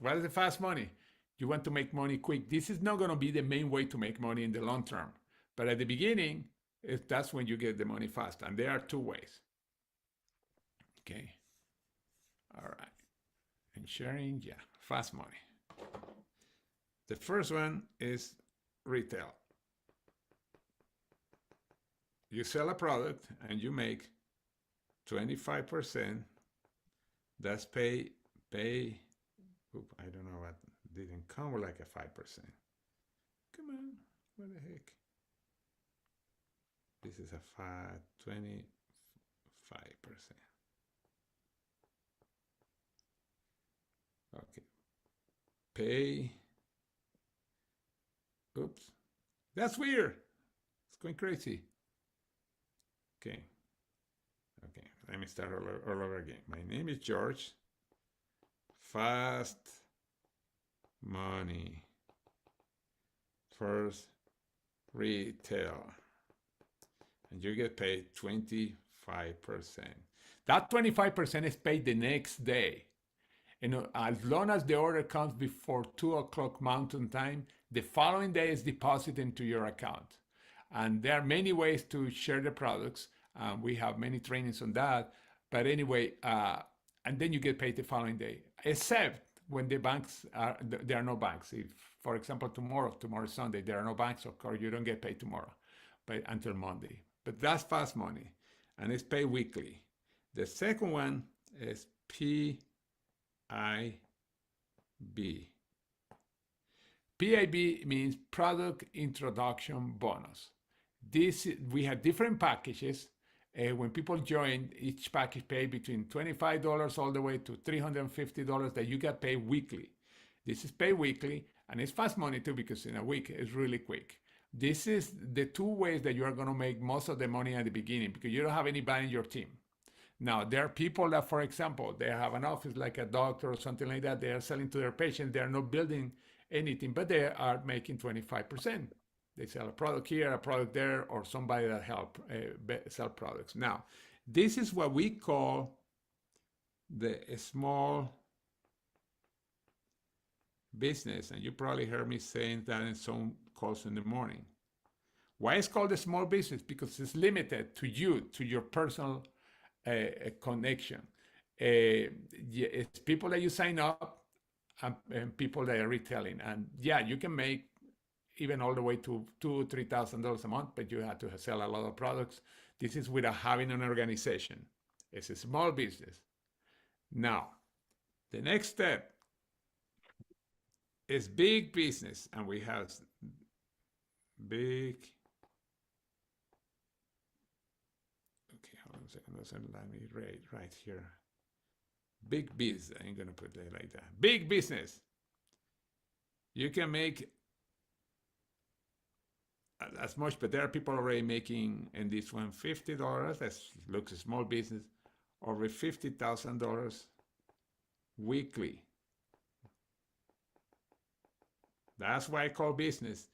What is the fast money? You want to make money quick. This is not going to be the main way to make money in the long term. But at the beginning, that's when you get the money fast. And there are two ways. Okay. All right. And sharing, yeah, fast money. The first one is retail. You sell a product and you make 25%. That's pay. I don't know what didn't come with like a 5%. Come on, what the heck? This is a 25%. Okay. Pay. Oops. That's weird. It's going crazy. Okay. Okay. Let me start all over again. My name is George. Fast money. First retail. And you get paid 25%. That 25% is paid the next day. As long as the order comes before 2 o'clock Mountain Time, the following day is deposited into your account. And there are many ways to share the products. We have many trainings on that. But anyway, and then you get paid the following day, except when the banks there are no banks. If, for example, tomorrow is Sunday, there are no banks, of course, you don't get paid tomorrow, but until Monday. But that's fast money, and it's paid weekly. The second one is PIB. PIB means product introduction bonus. We have different packages. When people join, each package pay between $25 all the way to $350 that you get paid weekly. This is paid weekly, and it's fast money too, because in a week it's really quick. This is the two ways that you are going to make most of the money at the beginning, because you don't have anybody in your team. Now, there are people that, for example, they have an office like a doctor or something like that. They are selling to their patients. They are not building anything, but they are making 25%. They sell a product here, a product there, or somebody that help sell products. Now, this is what we call the small business. And you probably heard me saying that in some calls in the morning. Why it's called a small business? Because it's limited to you, to your personal connection. It's people that you sign up and people that are retailing. And yeah, you can make even all the way to $2,000-$3,000 a month, but you have to sell a lot of products. This is without having an organization. It's a small business. Now, the next step is big business, and we have big. Okay, hold on a second. Let me write right here. Big biz. I'm gonna put it like that. Big business. You can make as much, but there are people already making in this one $50. That looks a small business, over $50,000 weekly. That's why I call business.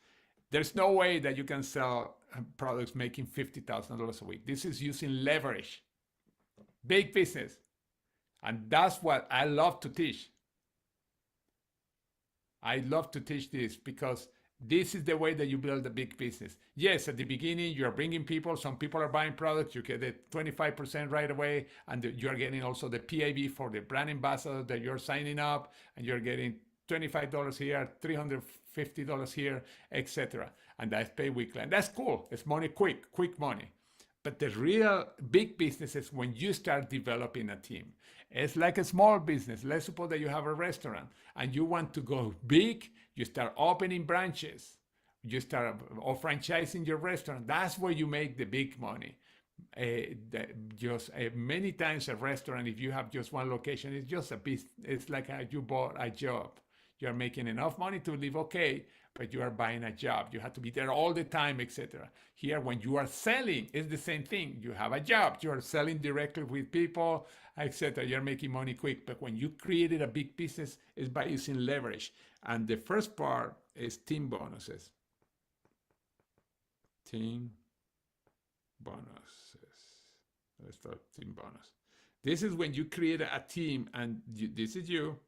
There's no way that you can sell products making $50,000 a week. This is using leverage. Big business. And that's what I love to teach. I love to teach this because this is the way that you build a big business. Yes, at the beginning, you're bringing people. Some people are buying products. You get the 25% right away. And you're getting also the PIB for the brand ambassador that you're signing up. And you're getting $25 here, $350 here, etc. And that's paid weekly. And that's cool. It's money quick money. But the real big business is when you start developing a team. It's like a small business. Let's suppose that you have a restaurant and you want to go big. You start opening branches. You start franchising your restaurant. That's where you make the big money. Many times a restaurant, if you have just one location, it's just a business. It's like you bought a job. You're making enough money to live okay, but you are buying a job. You have to be there all the time, etc. Here, when you are selling, it's the same thing. You have a job. You are selling directly with people, etc. You're making money quick. But when you created a big business, it's by using leverage. And the first part is team bonuses. Team bonuses. Let's start team bonus. This is when you create a team, and this is you.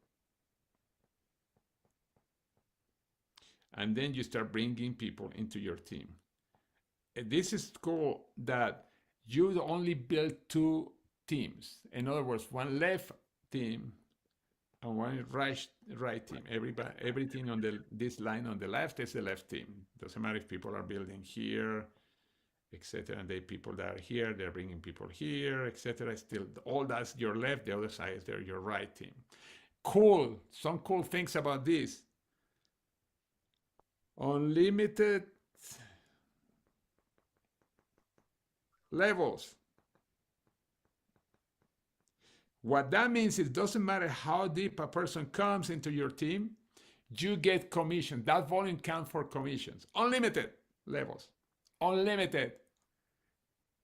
and then you start bringing people into your team. This is cool that you only build two teams. In other words, one left team and one right team. Everything on this line on the left is the left team. Doesn't matter if people are building here, etc. And the people that are here, they're bringing people here, etc. Still, all that's your left. The other side is there, your right team. Cool. Some cool things about this. Unlimited levels. What that means is it doesn't matter how deep a person comes into your team, you get commission. That volume counts for commissions. Unlimited levels. Unlimited.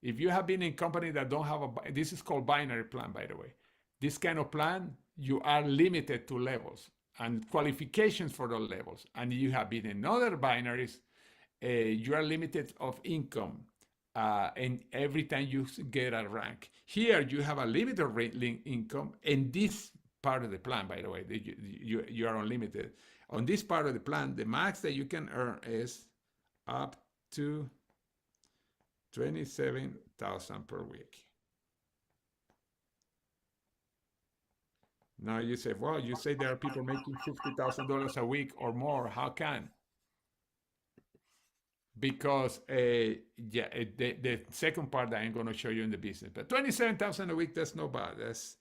If you have been in company that don't have this is called binary plan, by the way. This kind of plan, you are limited to levels and qualifications for those levels. And you have been in other binaries, you are limited of income. And every time you get a rank. Here you have a limited income, and this part of the plan, by the way, you are unlimited. On this part of the plan, the max that you can earn is up to $27,000 per week. Now you say, well, you say there are people making $50,000 a week or more. How can? Because the second part that I'm going to show you in the business, but 27,000 a week, that's not bad. That's,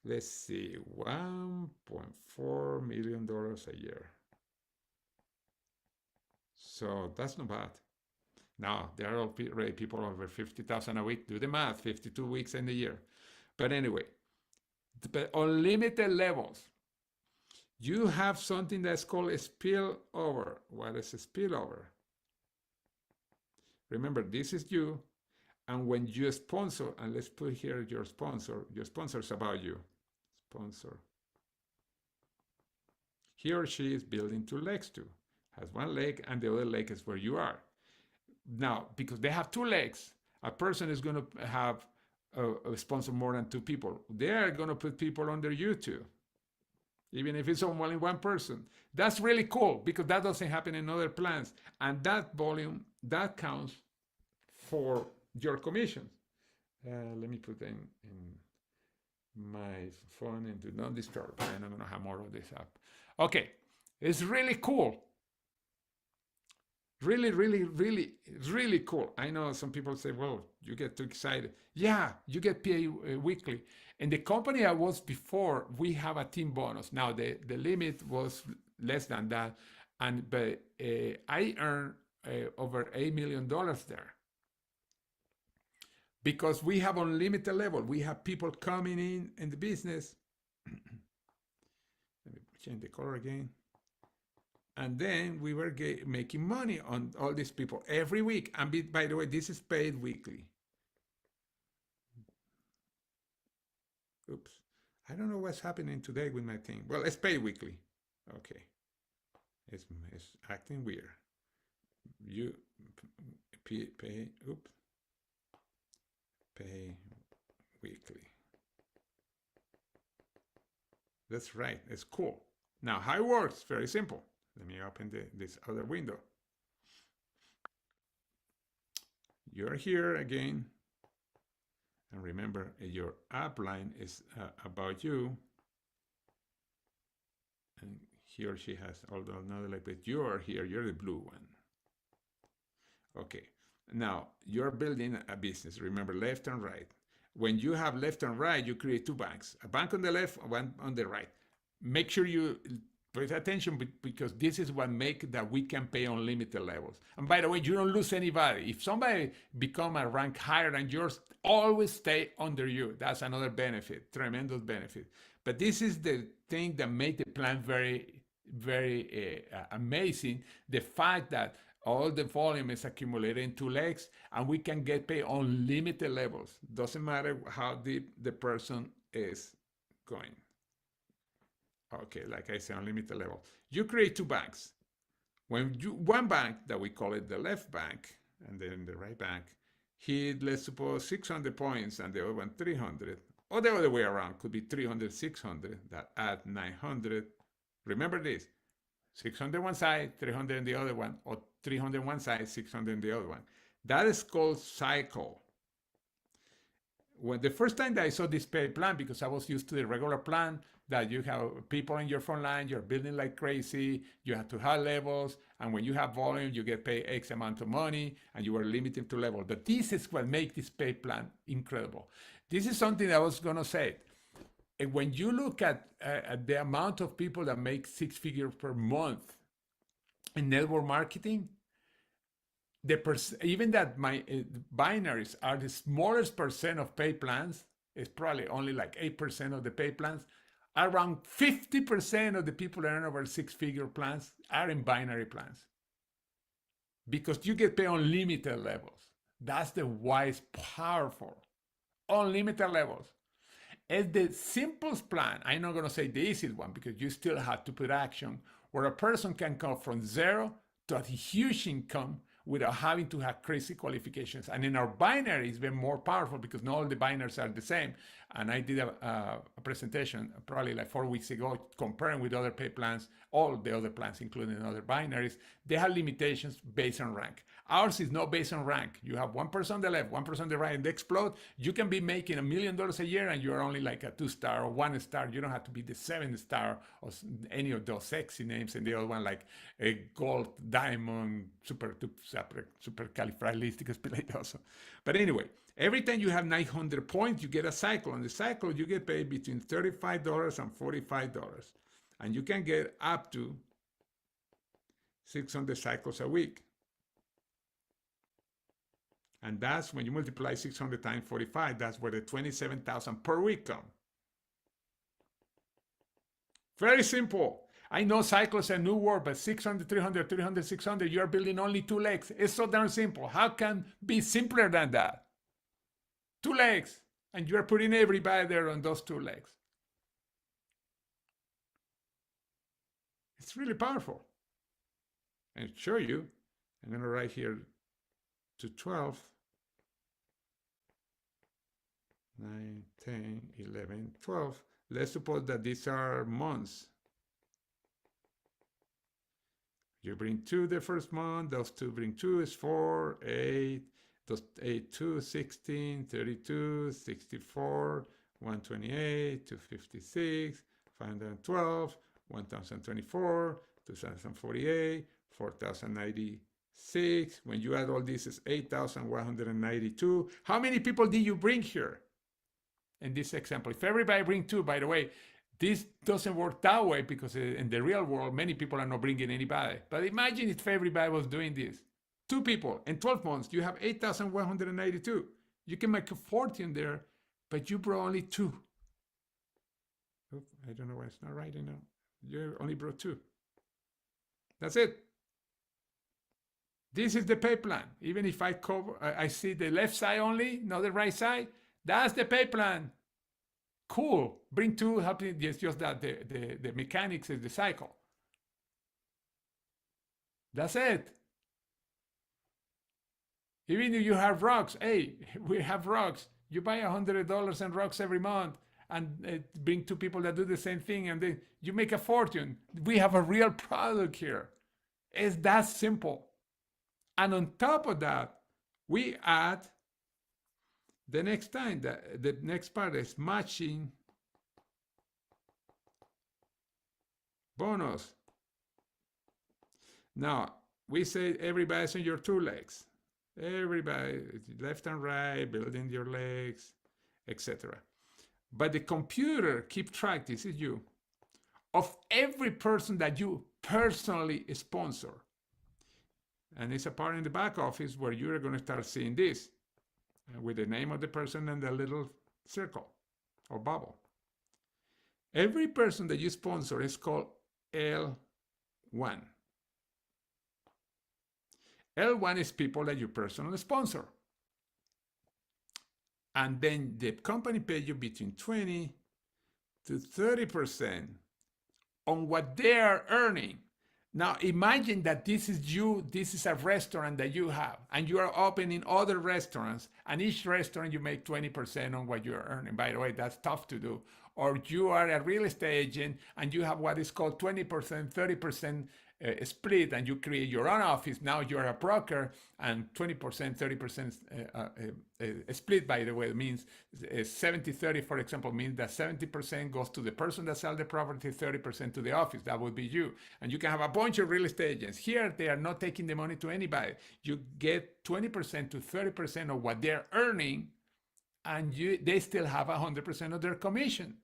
let's see, $1.4 million a year. So that's not bad. Now there are already people over 50,000 a week. Do the math, 52 weeks in the year. But anyway, but unlimited levels. You have something that's called a spillover. What is a spillover? Remember, this is you, and when you sponsor, and let's put here your sponsor is about you. Sponsor. He or she is building two legs too. Has one leg, and the other leg is where you are. Now, because they have two legs, a person is going to have a sponsor more than two people. They are going to put people under you too, even if it's only one person. That's really cool because that doesn't happen in other plans. And that volume, that counts for your commissions. Let me put in my phone and do not disturb. And I'm going to have more of this up. Okay, it's really cool. Really, really, really, really cool. I know some people say, well, you get too excited. Yeah, you get paid weekly. And the company I was before, we have a team bonus. Now, the limit was less than that. But I earned over $8 million there. Because we have unlimited level. We have people coming in the business. Let me change the color again. And then we were making money on all these people every week. And by the way, this is paid weekly. Oops. I don't know what's happening today with my thing. Well, it's paid weekly. Okay. It's acting weird. You pay, oops. Pay weekly. That's right. It's cool. Now, how it works, very simple. Let me open this other window. You're here again. And remember, your upline is about you. And he or she has another leg, but you're here. You're the blue one. Okay. Now, you're building a business. Remember, left and right. When you have left and right, you create two banks. A bank on the left, one on the right. Make sure you pay attention because this is what makes that we can pay unlimited levels. And by the way, you don't lose anybody. If somebody become a rank higher than yours, always stay under you. That's another benefit, tremendous benefit. But this is the thing that makes the plan very, very amazing. The fact that all the volume is accumulated in two legs and we can get paid unlimited levels. Doesn't matter how deep the person is going. Okay, like I say, unlimited level. You create two banks. One bank that we call it the left bank, and then the right bank, let's suppose 600 points and the other one 300, or the other way around, could be 300, 600, that add 900. Remember this, 600 one side, 300 on the other one, or 300 one side, 600 on the other one. That is called cycle. When the first time that I saw this pay plan, because I was used to the regular plan that you have people in your front line, you're building like crazy, you have to have levels, and when you have volume, you get paid X amount of money, and you are limited to level. But this is what makes this pay plan incredible. This is something I was gonna say. And when you look at the amount of people that make six figures per month in network marketing, even that my binaries are the smallest percent of pay plans, it's probably only like 8% of the pay plans. Around 50% of the people that earn over six-figure plans are in binary plans because you get paid on limited levels. That's the wise, powerful, unlimited levels. It's the simplest plan. I'm not going to say the easiest one because you still have to put action where a person can come from zero to a huge income without having to have crazy qualifications. And in our binary, it's been more powerful because not all the binaries are the same. And I did a presentation probably like 4 weeks ago comparing with other pay plans, all the other plans, including other binaries. They have limitations based on rank. Ours is not based on rank. You have one person on the left, one person on the right, and they explode. You can be making $1 million a year and you're only like a 2-star or 1-star. You don't have to be the 7-star or any of those sexy names, and the other one like a gold, diamond, supercalifragilisticexpialidocious. But anyway, every time you have 900 points, you get a cycle. On the cycle, you get paid between $35 and $45. And you can get up to 600 cycles a week. And that's when you multiply 600 times 45, that's where the 27,000 per week come. Very simple. I know cycle is a new word, but 600, 300, 300, 600, you're building only 2 legs. It's so darn simple. How can be simpler than that? 2 legs, and you're putting everybody there on those 2 legs. It's really powerful. And show you, I'm going to write here to 12, 9, 10, 11, 12. Let's suppose that these are months. You bring 2 the first month, those 2 bring 2 is 4, 8, those 8, 2, 16, 32, 64, 128, 256, 512, 1024, 2048, 4096. When you add all this, is 8,192. How many people did you bring here? In this example, if everybody bring 2, by the way, this doesn't work that way because in the real world, many people are not bringing anybody. But imagine if everybody was doing this. 2 people in 12 months, you have 8,192. You can make a fortune there, but you brought only 2. Oops, I don't know why it's not writing now. You only brought 2. That's it. This is the pay plan. Even if I cover, I see the left side only, not the right side. That's the pay plan. Cool. Bring 2, help it. It's just that the mechanics is the cycle. That's it. Even if you have rocks, hey, we have rocks. You buy $100 in rocks every month and bring 2 people that do the same thing, and then you make a fortune. We have a real product here. It's that simple. And on top of that, we add the next time, the next part is matching bonus. Now, we say everybody's on your 2 legs. Everybody, left and right, building your legs, etc. But the computer keep track, this is you, of every person that you personally sponsor. And it's a part in the back office where you're going to start seeing this with the name of the person and the little circle or bubble. Every person that you sponsor is called L1. L1 is people that you personally sponsor. And then the company pays you between 20 to 30% on what they are earning. Now imagine that this is you, this is a restaurant that you have, and you are opening other restaurants, and each restaurant you make 20% on what you're earning. By the way, that's tough to do. or you are a real estate agent and you have what is called 20%, 30% split, and you create your own office. Now you're a broker, and 20%, 30% split, by the way, means 70-30, for example, means that 70% goes to the person that sells the property, 30% to the office. That would be you. And you can have a bunch of real estate agents. Here, they are not taking the money to anybody. You get 20% to 30% of what they're earning, and they still have 100% of their commission.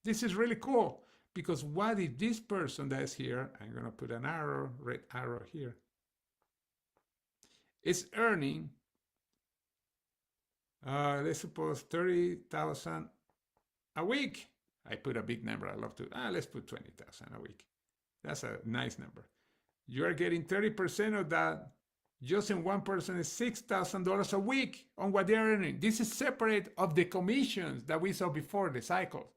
This is really cool, because what if this person that's here, I'm going to put an arrow, red arrow here, is earning, let's suppose 30,000 a week. I put a big number. I love to, let's put 20,000 a week. That's a nice number. You are getting 30% of that. Just in one person is $6,000 a week on what they're earning. This is separate of the commissions that we saw before, the cycles.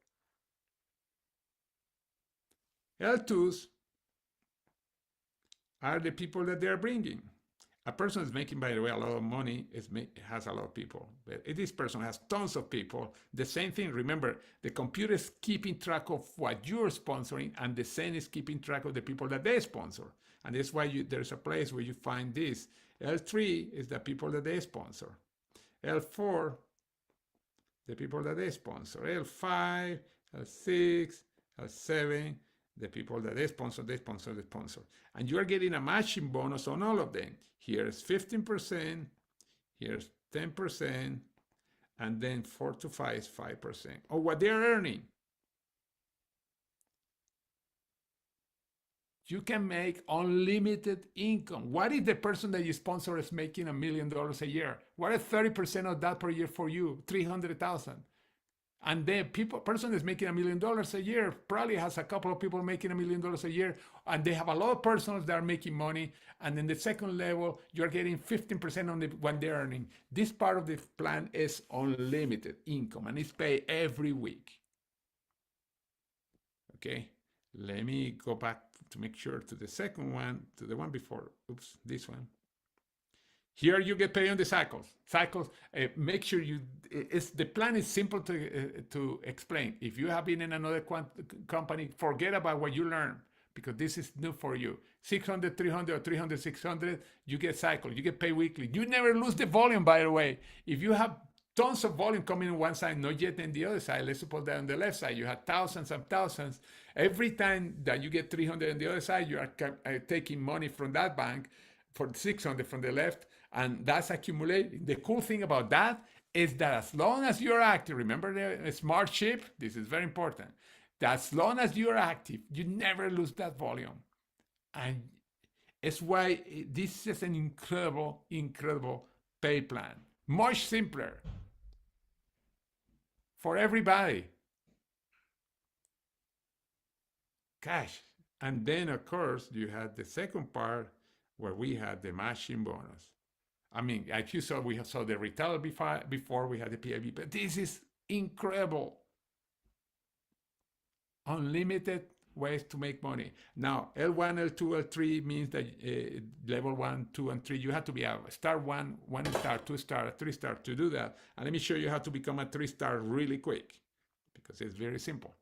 L2s are the people that they're bringing. A person is making, by the way, a lot of money, has a lot of people. But this person has tons of people. The same thing, remember, the computer is keeping track of what you're sponsoring, and the same is keeping track of the people that they sponsor. And that's why there's a place where you find this. L3 is the people that they sponsor. L4, the people that they sponsor. L5, L6, L7, the people that they sponsor. And you are getting a matching bonus on all of them. Here's 15%, here's 10%, and then 4 to 5 is 5% of what they're earning. You can make unlimited income. What if the person that you sponsor is making $1 million a year? What if 30% of that per year for you, 300,000? And the person that's making $1 million a year probably has a couple of people making $1 million a year, and they have a lot of persons that are making money. And then the second level, you're getting 15% on what they're earning. This part of the plan is unlimited income, and it's paid every week. Okay, let me go back to make sure to the second one, to the one before. Oops, this one. Here you get paid on the cycles. Make sure the plan is simple to explain. If you have been in another company, forget about what you learned, because this is new for you. 600, 300, or 300, 600, you get cycle. You get paid weekly. You never lose the volume, by the way. If you have tons of volume coming on one side, not yet on the other side, let's suppose that on the left side, you have thousands and thousands. Every time that you get 300 on the other side, you are taking money from that bank for 600 from the left, and that's accumulating. The cool thing about that is that as long as you're active, remember the smart ship? This is very important. That as long as you're active, you never lose that volume. And it's why this is an incredible, incredible pay plan. Much simpler for everybody. Cash. And then, of course, you had the second part where we had the matching bonus. I mean, like you saw, we saw the retail before we had the PIB, but this is incredible. Unlimited ways to make money. Now, L1, L2, L3 means that level 1, 2, and 3, you have to be a star 1 star, 2 star, a 3 star to do that. And let me show you how to become a 3 star really quick, because it's very simple.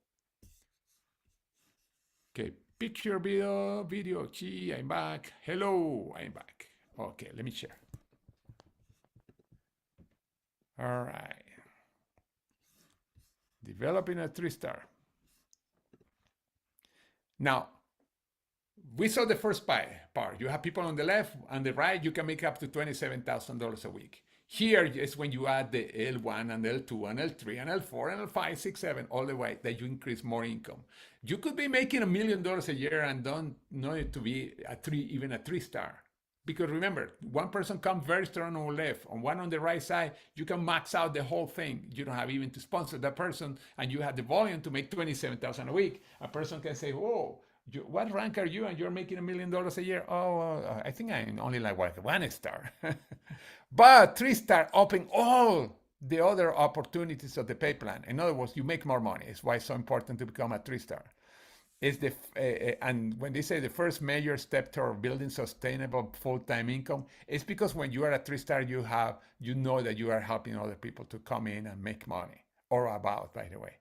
Okay, picture video. Gee, I'm back. Hello, I'm back. Okay, let me share. All right. Developing a 3 star. Now, we saw the first part. You have people on the left and the right, you can make up to $27,000 a week. Here is when you add the L1 and L2 and L3 and L4 and L5, 6, 7, all the way, that you increase more income. You could be making $1 million a year and don't know it to be even a 3 star. Because remember, one person comes very strong on the left, on one on the right side, you can max out the whole thing. You don't have even to sponsor that person, and you have the volume to make $27,000 a week. A person can say, "Whoa, what rank are you?" And you're making $1 million a year. Oh, I think I'm only like 1 star. But 3 star open all the other opportunities of the pay plan. In other words, you make more money. It's why it's so important to become a 3 star. And when they say the first major step toward building sustainable full-time income, it's because when you are a 3 star, you know that you are helping other people to come in and make money, or about, by the way.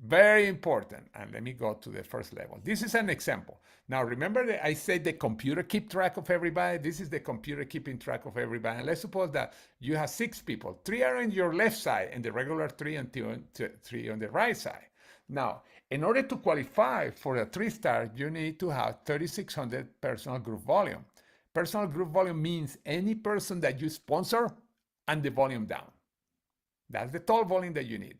Very important. And let me go to the first level. This is an example. Now, remember that I said the computer keep track of everybody? This is the computer keeping track of everybody. And let's suppose that you have 6 people. 3 are on your left side and the regular 3 and 3 on the right side. Now, in order to qualify for a 3-star, you need to have 3,600 personal group volume. Personal group volume means any person that you sponsor and the volume down. That's the total volume that you need.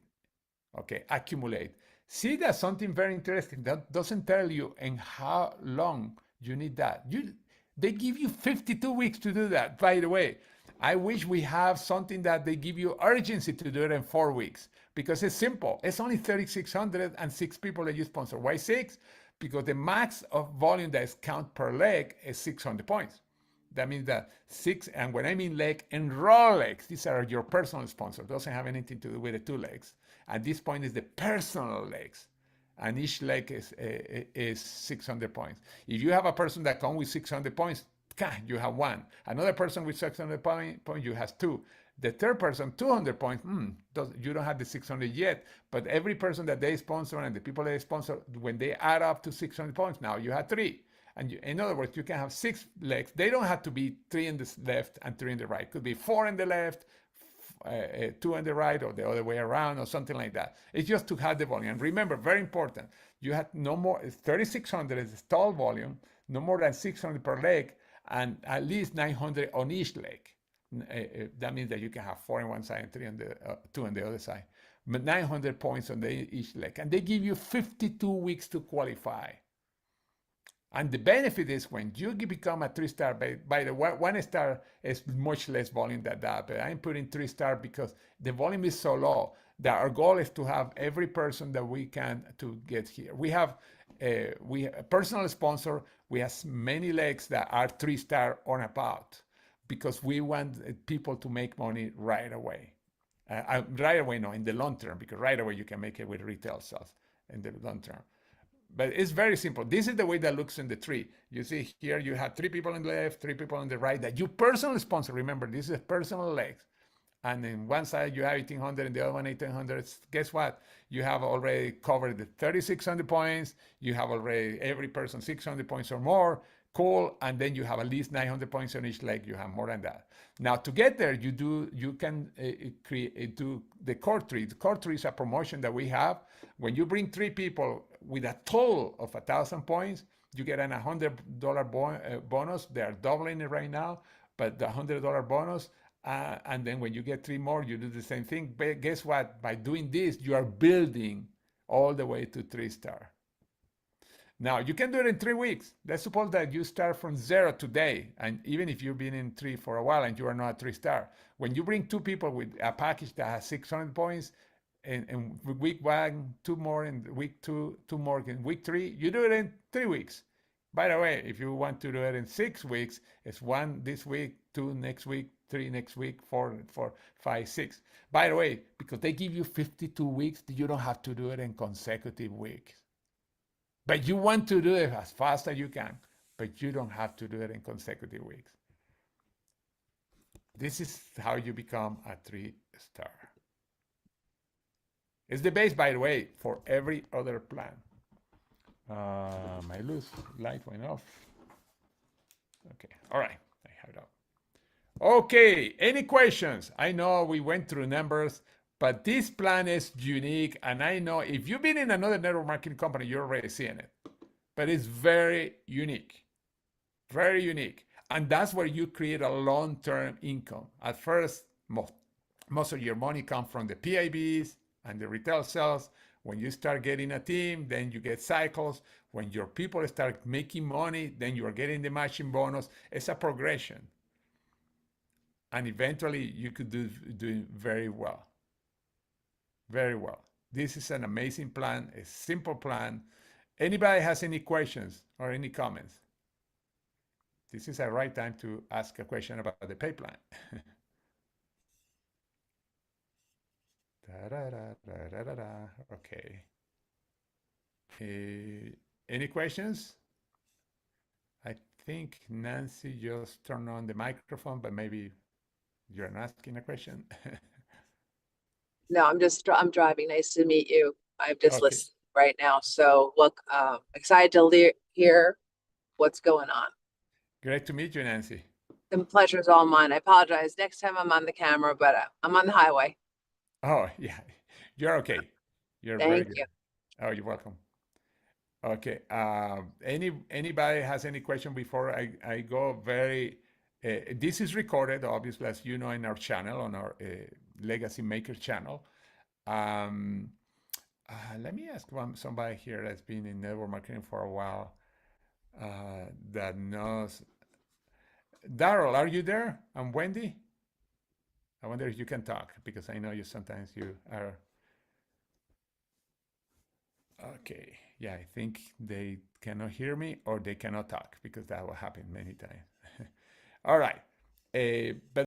Okay, accumulate. See, that's something very interesting. That doesn't tell you in how long you need that. They give you 52 weeks to do that. By the way, I wish we have something that they give you urgency to do it in 4 weeks because it's simple. It's only 3,606 people that you sponsor. Why 6? Because the max of volume that is count per leg is 600 points. That means that 6, and when I mean leg, enroll legs, these are your personal sponsors. Doesn't have anything to do with the 2 legs. At this point is the personal legs, and each leg is 600 points. If you have a person that comes with 600 points, you have 1. Another person with 600 points, you have 2. The third person, 200 points, you don't have the 600 yet, but every person that they sponsor and the people they sponsor, when they add up to 600 points, now you have 3. And in other words, you can have 6 legs. They don't have to be 3 in the left and 3 in the right. It could be 4 in the left, 2 on the right, or the other way around, or something like that. It's just to have the volume. And remember, very important, you have no more, 3,600 is total volume, no more than 600 per leg, and at least 900 on each leg. That means that you can have 4 on one side and 3 on the 2 on the other side. But 900 points on each leg. And they give you 52 weeks to qualify. And the benefit is when you become a 3-star, by the way, 1-star is much less volume than that, but I'm putting 3-star because the volume is so low that our goal is to have every person that we can to get here. We have a personal sponsor, we have many legs that are 3-star on about because we want people to make money right away. Right away, no, in the long term, because right away you can make it with retail sales in the long term. But it's very simple. This is the way that looks in the tree. You see here, you have 3 people on the left, 3 people on the right that you personally sponsor. Remember, this is personal legs. And in one side, you have 1,800 and the other one 1,800. Guess what? You have already covered the 3,600 points. You have already every person 600 points or more. Cool. And then you have at least 900 points on each leg. You have more than that. Now, to get there, you can do the core tree. The core tree is a promotion that we have. When you bring 3 people with a total of 1,000 points, you get an $100 bonus. They are doubling it right now, but the $100 bonus. And then when you get 3 more, you do the same thing. But guess what? By doing this, you are building all the way to 3-star. Now, you can do it in 3 weeks. Let's suppose that you start from 0 today, and even if you've been in 3 for a while and you are not a 3-star, when you bring 2 people with a package that has 600 points, in week 1, 2 more, in week 2, 2 more, in week 3, you do it in 3 weeks. By the way, if you want to do it in 6 weeks, it's 1 this week, 2 next week, 3 next week, 4, 5, 6. By the way, because they give you 52 weeks, you don't have to do it in consecutive weeks. But you want to do it as fast as you can, but you don't have to do it in consecutive weeks. This is how you become a 3-star. It's the base, by the way, for every other plan. My loose light went off. Okay, all right, I have it up. Okay, any questions? I know we went through numbers, but this plan is unique, and I know if you've been in another network marketing company, you're already seeing it. But it's very unique, very unique. And that's where you create a long-term income. At first, most of your money comes from the PIBs and the retail sales. When you start getting a team, then you get cycles. When your people start making money, then you are getting the matching bonus. It's a progression. And eventually, you could do very well. Very well. This is an amazing plan, a simple plan. Anybody has any questions or any comments? This is a right time to ask a question about the Payplan. Okay. Any questions? I think Nancy just turned on the microphone, but maybe you're not asking a question. No, I'm driving. Nice to meet you. I'm just Okay, listening right now. So look, excited to hear what's going on. great to meet you, Nancy. The pleasure's all mine. I apologize. Next time I'm on the camera, but I'm on the highway. Oh, yeah, you're okay. You're very Thank good. you. Oh, you're welcome. Okay. Anybody has any question before I go? This is recorded, obviously, as you know, in our channel, on our Legacy Maker channel. Um, Let me ask somebody here that's been in network marketing for a while that knows. Daryl, are you there? And Wendy? I wonder if you can talk because I know you sometimes you are. Okay. Yeah, I think they cannot hear me or they cannot talk because that will happen many times. All right. But